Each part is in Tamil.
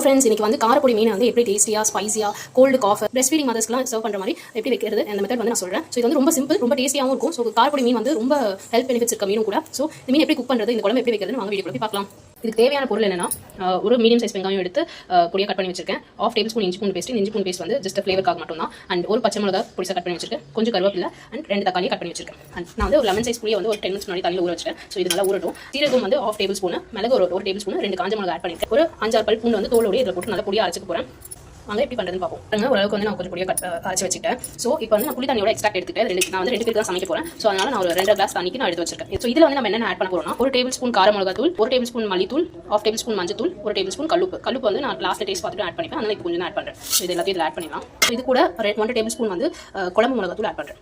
ஹலோ ஃப்ரெண்ட்ஸ், இன்னைக்கு வந்து காரப்பொடி மீன் வந்து எப்படி டேஸ்டியாக ஸ்பைசியாக கோல்டு காஃபி பிரஸ்ட் ஃபீடிங் மதர்ஸ்க்குலாம் சர்வ் பண்ணுற மாதிரி எப்படி வைக்கிறது அந்த மெத்தட் வந்து நான் சொல்கிறேன். ஸோ இது வந்து ரொம்ப சிம்பிள், ரொம்ப டேஸ்டியாகவும் இருக்கும். ஸோ காரப்பொடி மீன் வந்து ரொம்ப ஹெல்த் பெனிஃபிட்ஸ் இருக்க மீனும் கூட. ஸோ இந்த மீன் எப்படி குக் பண்ணுறது, இந்த குழம்பு எப்படி வைக்கிறதுன்னு வாங்க வீடியோ போய் பார்க்கலாம். இதுக்கு தேவையான பொருள் என்னன்னா, ஒரு மீடியம் சைஸ் வெங்காயம் எடுத்து பொடியாக கட் பண்ணி வச்சிருக்கேன். 1/2 டேபிள் ஸ்பூன் இஞ்சி பூண்டு பேஸ்ட். இஞ்சி பூண்டு பேஸ்ட் வந்து ஜஸ்ட் ஃப்ளேவர்க்காக மட்டும் தான். அண்ட் ஒரு பச்சை மிளகா பொடிசா கட் பண்ணி வச்சிருக்கேன். கொஞ்சம் கருவேப்பிலை அண்ட் 2 தக்காளி கட் பண்ணி வச்சிருக்கேன். அண்ட் நான் வந்து ஒரு லெமன் சைஸ் புளியை வந்து ஒரு 10 மினிட்ஸ் முன்னாடி தண்ணியில் ஊற வச்சிட்டேன். ஸோ இது நல்லா ஊறட்டும். சீரகம் வந்து 1/2 டேபிள் ஸ்பூன், மிளகு ஒரு டேபிள் ஸ்பூன், 2 காஞ்ச மிளகா ஆட் பண்ணிருக்கேன். ஒரு 5-6 பல் பூண்டு வந்து தோலோடு இதில் போட்டு நல்லா பொடியாக அரைச்சிக்க போகிறேன். வாங்க எப்படி பண்ணுறதுன்னு பார்ப்போம். ஓரளவுக்கு வந்து நான் கொஞ்சம் பொடியாக அரைச்சி வச்சுட்டேன். ஸோ இப்போ வந்து நான் புளி தண்ணியோட எக்ஸ்ட்ராக்ட் எடுத்துக்கிட்டேன். நான் வந்து 2 பேருக்கு தான் சமைக்க போகிறேன். ஸோ அதனால நான் ஒரு 2 கிளாஸ் தண்ணிக்கு நான் எடுத்து வச்சிருக்கேன். ஸோ இதில் வந்து நம்ம என்ன ஆட் பண்ண போகிறோம்னா, 1 டேபிள் ஸ்பூன் கார மிளகா தூள், 1 டேபிள் ஸ்பூன் மல்லித்தூள், 1/2 டேபிள் ஸ்பூன் மஞ்சள் தூள், 1 டேபிள் ஸ்பூன் கல்லுப்பு வந்து நான் லாஸ்ட் டேஸ்ட் பார்த்துட்டு ஆட் பண்ணிப்பேன். அதனால இப்போ கொஞ்சம் ஆட் பண்ணுறேன். ஸோ இது எல்லாத்தையும் இதில் ஆட் பண்ணிடலாம். ஸோ இது கூட 1 டேபிள் ஸ்பூன் வந்து குழம்பு மிளகா தூள் ஆட் பண்ணுறேன்.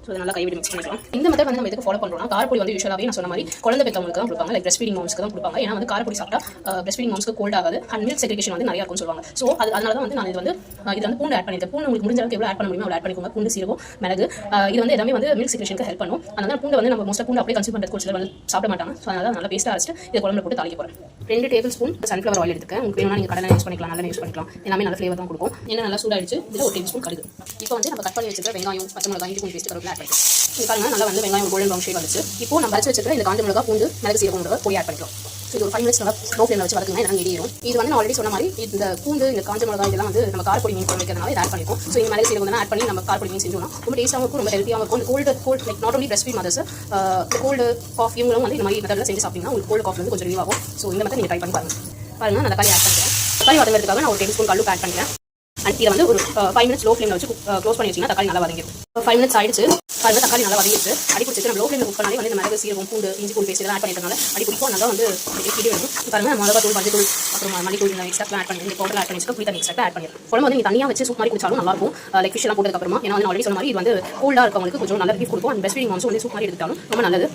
ஸோ அதை நல்லா கைவிட்டு மிக்ஸ் பண்ணிக்கலாம். இந்த மெத்தட் வந்து நம்ம எதுக்கு ஃபாலோ பண்ணுறோம்னா, காரப்பொடி வந்து யூஸ்வலாகவே நான் சொன்ன மாதிரி குழந்தை பெற்றவங்களுக்கு தான் கொடுப்பாங்க. லைக் பிரஸ்ட் ஃபீடிங் மாம்ஸ்க்கு தான் கொடுப்பாங்க. ஏன்னா வந்து காரப்பொடி சாப்பிட்டா பிரஸ்ட் ஃபீடிங் மாம்ஸ்க்கு கோல்ட் ஆகாது அண்ட் மில்க் செக்ரிகேஷன் வந்து நிறைய இருக்கும்னு சொல்லுவாங்க. ஸோ அதனால தான் வந்து நான் இது வந்து பூண்டு ஆட் பண்ணியிருக்கேன். பூண்டு உங்களுக்கு முடிஞ்ச அளவுக்கு எவ்வளோ ஆட் பண்ண முடியுமோ அவ்வளோ ஆட் பண்ணிக்கோங்க. பூண்டு, சீரகம், மிளகு இது வந்து எல்லாமே வந்து மில்க் செக்ரிகேஷனுக்கு ஹெல்ப் பண்ணும். அதனால பூண்டு வந்து நம்ம மோஸ்ட்டாக பூண்டு அப்படியே கன்சியூம் பண்ணுறது கொஞ்சம் வந்து சாப்பிட மாட்டாங்க. ஸோ அதனால நல்லா பேஸ்ட்டாக அரைச்சிட்டு இதை குழம்புல போட்டு தாளிக்க போகிறேன். 2 டேபிள் ஸ்பூன் சன்ஃப்ளவர் ஆயில் எடுத்துக்கேன். உங்களுக்கு வேணும்னா நீங்கள் கடலை யூஸ் பண்ணிக்கலாம், நல்ல யூஸ் பண்ணிக்கலாம். எல்லாமே நல்ல ஃப்ளேவர் தான் கொடுக்கும். ஏன்னா நல்லா சூடாகிடுச்சு. இதில் 1 டேபிள் ஸ்பூன் கடுகு. இப்போ வந்து நம்ம கட் பண்ணி வச்சிருக்க வெங்காயம், பச்சை மிளகாய், இஞ்சி பூண்டு பேஸ்ட் கருவேப்பிலை ஆட் பண்ணிக்கலாம். பாருங்க நல்லா வந்து வெங்காயம் கோல்டன் ப்ரௌன் ஷேட் வந்துச்சு. இப்போ நம்ம அரைச்சு வச்சிருக்க இந்த காஞ்ச மிளகா, பூண்டு, மிளகு, சீரகம் பொடி ஆட் பண்ணிக்கலாம். இது ஒரு 5 மினிட்ஸ் நல்லா லோ ஃப்ளேமில் வச்சு வதக்குங்க. எனக்கு இடியும். இது வந்து நான் ஆல்ரெடி சொன்ன மாதிரி இந்த பூண்டு, இந்த காஞ்ச மிளகா இதெல்லாம் வந்து நம்ம காரப்பொடி மீன் குழம்பு வைக்கிறதுனால இதை ஆட் பண்ணிக்கும். ஸோ இந்த மிளகு சீரகம் ஆட் பண்ணி நம்ம காரப்பொடி மீன் செஞ்சோம்னா ரொம்ப டேஸ்ட்டாகவும் இருக்கும், ரொம்ப ஹெல்த்தியாகவும் இருக்கும். Gold like not only breast feed mothers, gold calf இவங்களும் வந்து இந்த மாதிரி மெத்தடில் செஞ்சு சாப்பிட்டீங்கன்னா உங்களுக்கு கோல்டு காஃப் வந்து கொஞ்சம் ரிலீவ் ஆகும். ஸோ இந்த மெத்தட் நீங்கள் ட்ரை பண்ணி பாருங்க. நான் தக்காளி ஆட் பண்ணுறேன். தக்காளி வதங்கிறதுக்காக நான் 1 டேபிள் ஸ்பூன் கல்லுப்பு ஆட் பண்ணிக்கிறேன். அண்ட் இதை வந்து ஒரு 5 மினிட்ஸ் லோ ஃப்ளேமில் வச்சு க்ளோஸ் பண்ணி வச்சிங்கன்னா தக்காளி நல்லா வதங்கிடும். 5 மினிட்ஸ் ஆயிடுச்சு. பாருங்க தக்காளி நல்லா வதங்கிடுச்சு. அடி பிடிச்சிட்டு நம்ம லோ ஃப்ளேமில் குக் பண்ணாலே வந்து இந்த மிளகு, சீரகம், பூண்டு, இஞ்சி பூண்டு பேஸ்ட் இதெல்லாம் ஆட் பண்ணிட்டனால அடி பிடிக்கும். நல்லா வந்து இடி வேணும். பாருங்க மிளகா தூள், மஞ்சள் தூள், அப்புறம் மல்லித்தூள் எக்ஸ்ட்ரா ஆட் பண்ணி இந்த பவுடர் ஆட் பண்ணி வச்சுக்க புளி தண்ணி எக்ஸ்ட்ரா ஆட் பண்ணிடுறேன். குழம்பு வந்து நீங்கள் தனியாக வச்சு சூப் மாதிரி குடிச்சாலும் நல்லா இருக்கும். லைக் ஃபிஷ் எல்லாம் போட்டதுக்கு அப்புறமா. ஏன்னா வந்து ஆல்ரெடி சொன்ன மாதிரி இது வந்து கோல்டாக இருக்கவங்களுக்கு கொஞ்சம் நல்ல ரிலீஃப் கொடுக்கும். அண்ட் பிரஸ்ட் ஃபீடிங் மாம்ஸும் வந்து சூப் மாதிரி எடுத்தாலும் ரொம்ப நல்லது.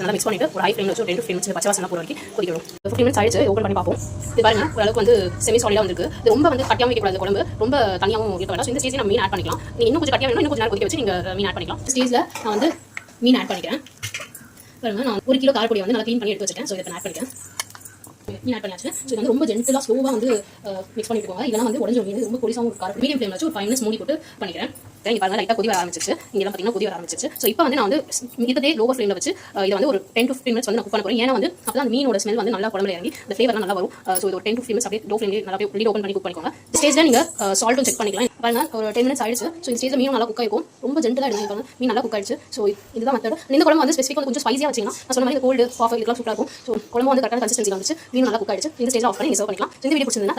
நல்லா மிக்ஸ் பண்ணிட்டு ஒரு ஹை ஃப்ளேமில் வச்சு 10 to 15 மினிட்ஸ் பச்சை வாசனை போகிற வரைக்கும் கொதிக்கணும். 15 மினிட்ஸ் ஆயிடுச்சு. ஓப்பன் பண்ணி பார்ப்போம். இது பாருங்க ஓரளவுக்கு வந்து செமி சாலிடாக வந்துருக்கு. இது ரொம்ப வந்து கட்டியாகவும் வைக்கக்கூடாது குழம்பு, ரொம்ப தனியாகவும் இருக்க வேண்டாம். ஸோ இந்த ஸ்டேஜில் நம்ம மீன் ஆட் பண்ணிக்கலாம். நீங்கள் இன்னும் கொஞ்சம் கட்டியாக வேணும், இன்னும் கொஞ்சம் நேரம் கொதிக்க வச்சு நீங்கள் மீன் ஆட் பண்ணிக்கலாம். ஸ்டேஜில் நான் வந்து மீன் ஆட் பண்ணிக்கிறேன். பாருங்க நான் 1 கிலோ காரப்பொடி வந்து நல்லா க்ளீன் பண்ணி எடுத்து வச்சிருக்கேன். ஸோ இதை ஆட் பண்ணிக்கிறேன். மீன் ஆட் பண்ணியாச்சு. ஸோ இது வந்து ரொம்ப ஜென்டலாக ஸ்லோவாக வந்து மிக்ஸ் பண்ணிட்டு போங்க. இதெல்லாம் வந்து உடஞ்சி மீன் ரொம்ப பொடிசாகவும் காரம். மீடியம் ஃப்ளேமில் வச்சு ஒரு 5 மினிட்ஸ் மூடி போட்டு பண்ணிக்கிறேன். இங்கே பாருங்க லைட்டாக கொதி வர ஆரம்பிச்சிச்சு. இங்கெல்லாம் பார்த்தீங்கன்னா கொதி வர ஆரம்பிச்சிச்சு. ஸோ இப்போ வந்து நான் வந்து இதே லோவர் ஃப்ளேமில் வச்சு இதை வந்து ஒரு 10 to 15 மினிட்ஸ் வந்து நான் குக் பண்ண போகிறேன். ஏன்னா வந்து அப்போ தான் அந்த மீனோட ஸ்மெல் வந்து நல்லா குழம்புல இறங்கி அந்த ஃப்ளேவர்லாம் நல்லா வரும். ஸோ இது ஒரு 10 to 15 மினிட்ஸ் அப்படியே லோ ஃப்ளேமில் நல்லா லீட் ஓப்பன் பண்ணி குக் பண்ணிக்கோங்க. ஸ்டேஜில் நீங்கள் சால்ட்டும் செக் பண்ணிக்கலாம். பாருங்க ஒரு 10 மினிட்ஸ் ஆயிடுச்சு. ஸோ இந்த ஸ்டேஜில் மீன் நல்லா குக் ஆகிருக்கும். ரொம்ப ஜென்டலாக எடுத்து மீன் நல்லா குக் ஆயிடுச்சு. ஸோ இதுதான் மெத்தட். இந்த குழம்பு வந்து ஸ்பெசிஃபிக்காக கொஞ்சம் ஸ்பைஸியாக வச்சிங்கன்னா நான் சொன்ன மாதிரி கோல்டு காஃபி இதெல்லாம் சூப்பராக இருக்கும். ஸோ குழம்பு வந்து கரெக்டான கன்சிஸ்டன்சி வந்துச்சு. மீன் நல்லா குக் ஆயிடுச்சு. இந்த ஸ்டேஜில் ஆஃப் பண்ணி சர்வ் பண்ணிக்கலாம். இந்த வீடியோ பிடிச்சிருந்தா